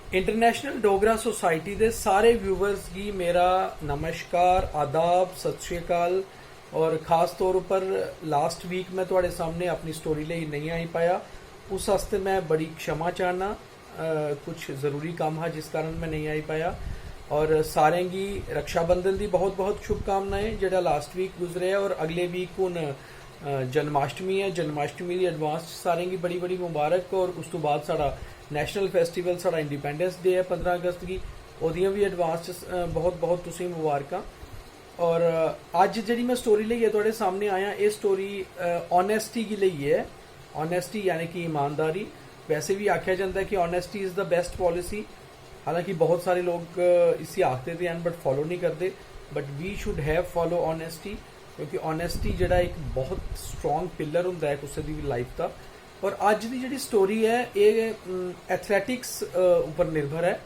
International Dogra society के सारे viewers की मेरा नमस्कार, आदाब, सत श्री अकाल। और ख़ास तौर पर लास्ट वीक मैं थोड़े सामने अपनी स्टोरी ले नहीं आई पाया, उस वास्ते मैं बड़ी क्षमा चाहना। कुछ ज़रूरी काम है जिस कारण मैं नहीं आई पाया। और सारें की रक्षाबंधन की बहुत बहुत शुभकामनाएं, जोड़ा लास्ट वीक गुजरे और अगले वीक हूँ जन्माष्टमी है। जन्माष्टमी की एडवांस सारें की बड़ी बड़ी मुबारक। और उस तो बाद साड़ा नैशनल फेस्टिवल साड़ा इंडिपेंडेंस डे है 15 अगस्त की, ओदियां भी एडवांस बहुत बहुत तुसीं मुबारक। और अज जी मैं स्टोरी लेइयै तुहाडे सामने आया, ये स्टोरी ऑनेस्टी की लेइयै है। ऑनेस्टी यानी कि ईमानदारी। वैसे भी आख्या जाता है कि honesty is the best policy. हालांकि बहुत सारे लोग इसी आखते थे बट फॉलो नहीं करते, but we should have follow honesty, क्योंकि ऑनेस्टी जड़ा एक बहुत स्ट्रॉन्ग पिलर होंदा है किसी की भी लाइफ का। और अज की जी स्टोरी है ये एथलैटिक्स उपर निर्भर है।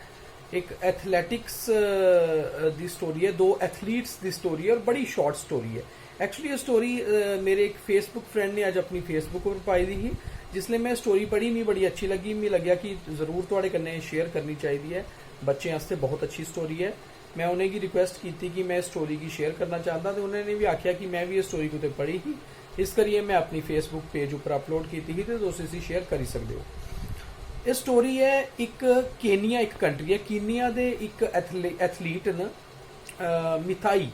एक एथलैटिक्स की स्टोरी है, दो एथलीट्स की स्टोरी है और बड़ी शॉर्ट स्टोरी है। एक्चुअली ये स्टोरी मेरे एक फेसबुक फ्रेंड ने अज अपनी फेसबुक पर पाई दी ही। जिसले मैं स्टोरी पढ़ी मी बड़ी अच्छी लगी, मी लग्या कि जरूर थोड़े कन्नै शेयर करनी चाहिए है। बच्चों वास्ते बहुत अच्छी स्टोरी है। मैं उन्हें रिक्वेस्ट की कि मैं स्टोरी की शेयर करना चाहता, तो उन्होंने भी आख्या कि मैं भी ये स्टोरी कुछ पढ़ी ही, इस करिए मैं अपनी फेसबुक पेज पर अपलोड की थी, तो तुसीं इसी शेयर कर सकते हो। ये स्टोरी है एक केनिया, एक कंट्री है कीनिया दे एक एथलीट न मिथाई,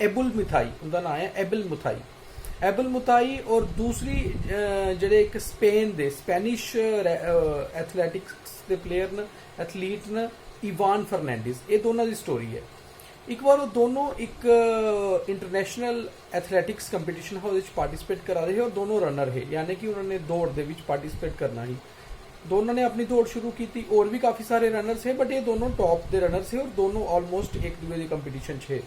एबुल मिथाई उनका नाम है, एबुल मिथाई। एबुल मिथाई और दूसरी जड़े एक स्पेन दे स्पेनिश एथलैटिक्स के प्लेयर न एथलीट न इवान फर्नैंडिस। ये दोनों की स्टोरी है। एक बार वो दोनों एक इंटरनेशनल एथलैटिक्स कंपीटिशन है, पार्टिसिपेट करा रहे और दोनों रनर है, यानी कि उन्होंने दौड़ के पार्टिसिपेट करना ही। दोनों ने अपनी दौड़ शुरू की थी, और भी काफ़ी सारे रनर्स है, बट ये दोनों टॉप के रनर्स है और दोनों ऑलमोस्ट एक दूसरे की कंपीटिशन है।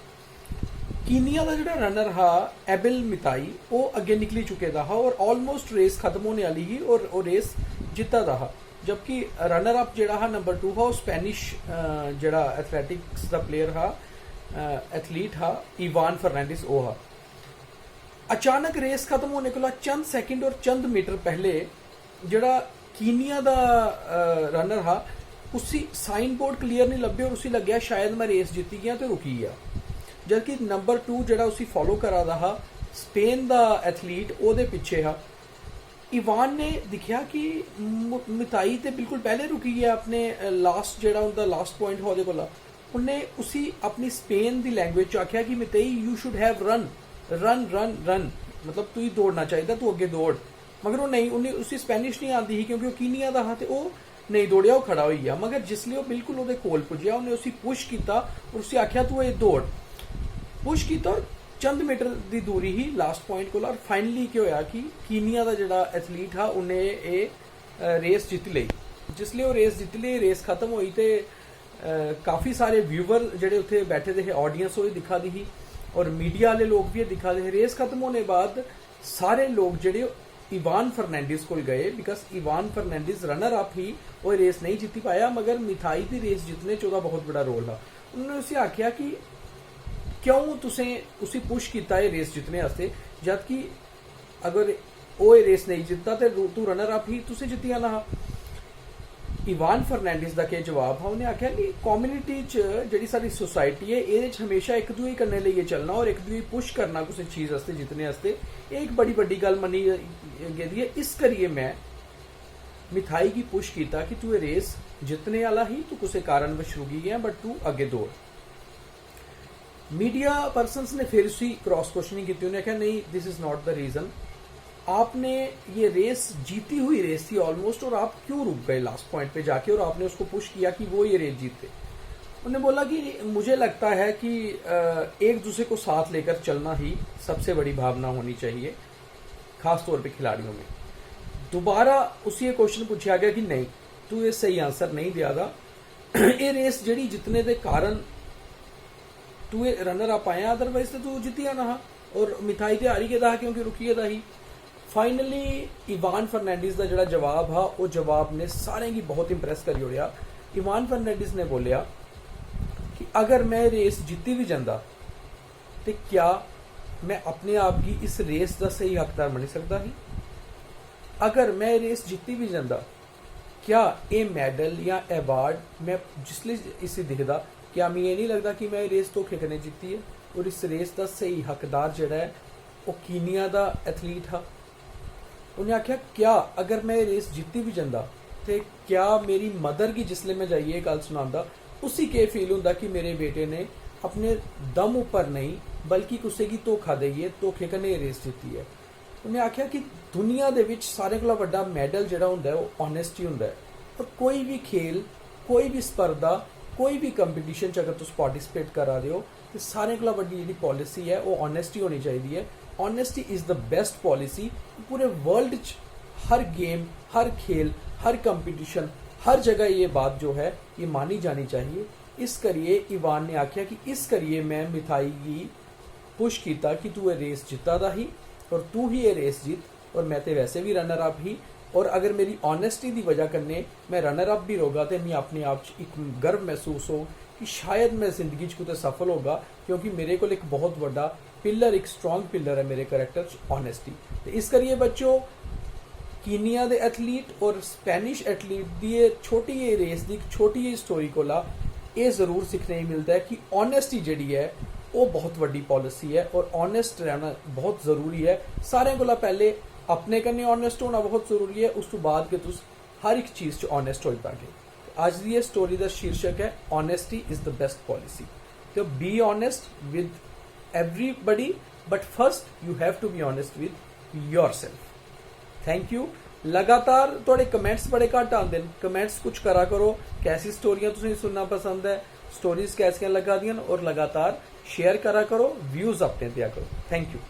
कीनिया का जो रनर हा एबुल मिथाई वो अगे निकली चुके था और ऑलमोस्ट रेस खत्म होने वाली ही और रेस जिता था। जबकि रनर अप जड़ा हा नंबर 2 हा, स्पेनिश जड़ा एथलैटिक्स का प्लेयर हा, एथलीट हा इवान फर्नैंडिस वो हा। अचानक रेस खत्म होने को चंद सेकंड और चंद मीटर पहले जड़ा कीनिया का रनर हा उसी साइन बोर्ड क्लीयर नहीं लभे और उसी लग्या शायद मैं रेस जीती गया तो रुकी गया। जबकि नंबर 2 जड़ा उसी फॉलो करा दा हा स्पेन का एथलीट ओदे पिछे हा। इवान ने दिखा कि मिथाई तो बिल्कुल पहले रुकी गया, अपने लास्ट जड़ा उनका लास्ट पॉइंट हो को उन्हें उसी अपनी स्पेन की लैंग्वेज आख्या कि मिथाई you should have run run run run, मतलब तू ही दौड़ना चाहिए, तू अगे दौड़। मगर वो नहीं, उन्हें उसी स्पेनिश नहीं आती ही क्योंकि वो कीनिया का था, तो वो नहीं दौड़िया, वो खड़ा हो गया। मगर जिसलिए वो बिल्कुल वो कोल पुजया उन्हें उसी पुश किया और उसे आख्या तू ये दौड़। पुश किया और चंद मीटर की दूरी ही लास्ट पॉइंट को। और फाइनली क्या होया कि कीनिया का जो एथलीट हा उन्हें ये रेस जीत ली। जिसलिए वो रेस जीत ली, रेस खत्म हुई तो काफ़ी सारे व्यूवर जोड़े उत्थे बैठे थे, ऑडियंस वो दिखा दी ही और मीडिया वाले लोग भी दिखा दे। रेस खत्म होने बाद सारे लोग जोड़े इवान फर्नैंडिस को गए, because Ivan Fernandez runner up ही वो रेस नहीं जीती पाया, मगर मिथाई की रेस जितने चौदह बहुत बड़ा रोल था। उन्होंने उसे आख्या कि क्यों तुसें उसी पुश किया है रेस जितने वास्ते, जबकि अगर वो रेस नहीं जितता तो तू रनर अप ही तुसें जित्ती आना हा। इवान फर्नैंडिस का क्या जवाब है, उन्हें आख्या कि कम्युनिटी जी सारी सोसाइटी है ये हमेशा एक दूसरे कन्ने लेइयै चलना और एक दूसरे पुश करना किसी चीज़ वास्ते जितने वास्ते एक बड़ी बड़ी गल मनी गेदी है। इस करिए मैं मिथाई की पुश किया कि तू ये रेस जितने वाला ही, तू किसी कारणवश रुकी गया बट तू अगे दौड़। मीडिया पर्सनस ने फिर उसी क्रॉस क्वेश्चनिंग की, उन्हें कहा नहीं this is not the reason, आपने ये रेस जीती हुई रेस थी ऑलमोस्ट और आप क्यों रुक गए लास्ट पॉइंट पे जाके और आपने उसको पुश किया कि वो ये रेस जीते। उन्होंने बोला कि मुझे लगता है कि एक दूसरे को साथ लेकर चलना ही सबसे बड़ी भावना होनी चाहिए, खास तौर पे खिलाड़ियों में। दोबारा उसी ये क्वेश्चन पूछा गया कि नहीं तू ये सही आंसर नहीं दिया था, ये रेस जड़ी जितने के कारण तू ये रनर अप आया, अदरवाइज तो तू जीती आना हा और मिथाई तो हारी गया था क्योंकि रुकी गया ही। फाइनली इवान फर्नैंडिस का जो जवाब हा वो जवाब ने सारे की बहुत इंप्रैस करी उड़िया। इवान फर्नैंडिस ने बोलिया कि अगर मैं रेस जीती भी जाता तो क्या मैं अपने आप की इस रेस का सही हकदार बनी सकता ही। अगर मैं रेस जीती भी जाता क्या ये मैडल या अवार्ड मैं जिसलिए इसी दिखदा, क्या मैं ये नहीं लगता कि मैं रेस धोखे कन्नै जीती है? और इस रेस का सही हकदार जिहड़ा है वो कीनिया का एथलीट हा। उन्हें आख्या क्या अगर मैं रेस जीती भी जांदा तो क्या मेरी मदर की जिसले मैं जाइए गल सुनांदा उसी के फील हुंदा कि मेरे बेटे ने अपने दम उपर नहीं बल्कि किसी की धोखा देइए धोखे कन्नै रेस जीती है। उन्हें आख्या कि दुनिया दे विच सारे कोला वड्डा मैडल जिहड़ा हुंदा है वो ऑनेस्टी हुंदा है। और कोई भी खेल, कोई भी स्पर्धा, कोई भी कंपीटीशन च अगर तुम पार्टिसिपेट करा रहे हो तो सारे कोला वड्डी जिहड़ी पॉलिसी है वो ऑनेस्टी होनी चाहिए है। Honesty is the best policy. पूरे वर्ल्ड च हर गेम, हर खेल, हर कंपटीशन, हर जगह ये बात जो है ये मानी जानी चाहिए। इस करिए इवान ने आख्या कि इस करिए मैं मिथाई की पुश किया कि तू ये रेस जिता दा ही और तू ही ये रेस जीत और मैं तो वैसे भी रनर अप ही। और अगर मेरी ऑनेस्टी की वजह कन्नै मैं रनर अप भी होगा तो मैं अपने आप एक गर्व महसूस हो कि शायद मैं जिंदगी कुछ सफल होगा, क्योंकि मेरे को एक बहुत बड़ा पिलर, एक स्ट्रॉन्ग पिलर है मेरे करैक्टर ऑनेस्टी। तो इस करिए बच्चों कीनिया के एथलीट और स्पैनिश एथलीट की छोटी ये रेस की छोटी जी स्टोरी कोला ये जरूर सीखने मिलता है कि ऑनेस्टी जी है वो बहुत वड्डी पॉलिसी है और ऑनेस्ट रहना बहुत ज़रूरी है। सारे कोला पहले अपने कन्नै ऑनेस्ट होना बहुत ज़रूरी है, उस तो बाद के तुस हर एक चीज़ च ऑनेस्ट हो पागे। अज की ये स्टोरी का शीर्षक है honesty is the best policy. तो be honest with everybody but first you have to be honest with yourself. Thank you. लगातार थोड़े कमेंट्स बड़े घट आते हैं, कमेंट्स कुछ करा करो, कैसी स्टोरियां तुसें सुनना पसंद है, स्टोरीज कैसियां लगा दियां और लगातार शेयर करा करो, व्यूज़ अपने दिया करो। Thank you.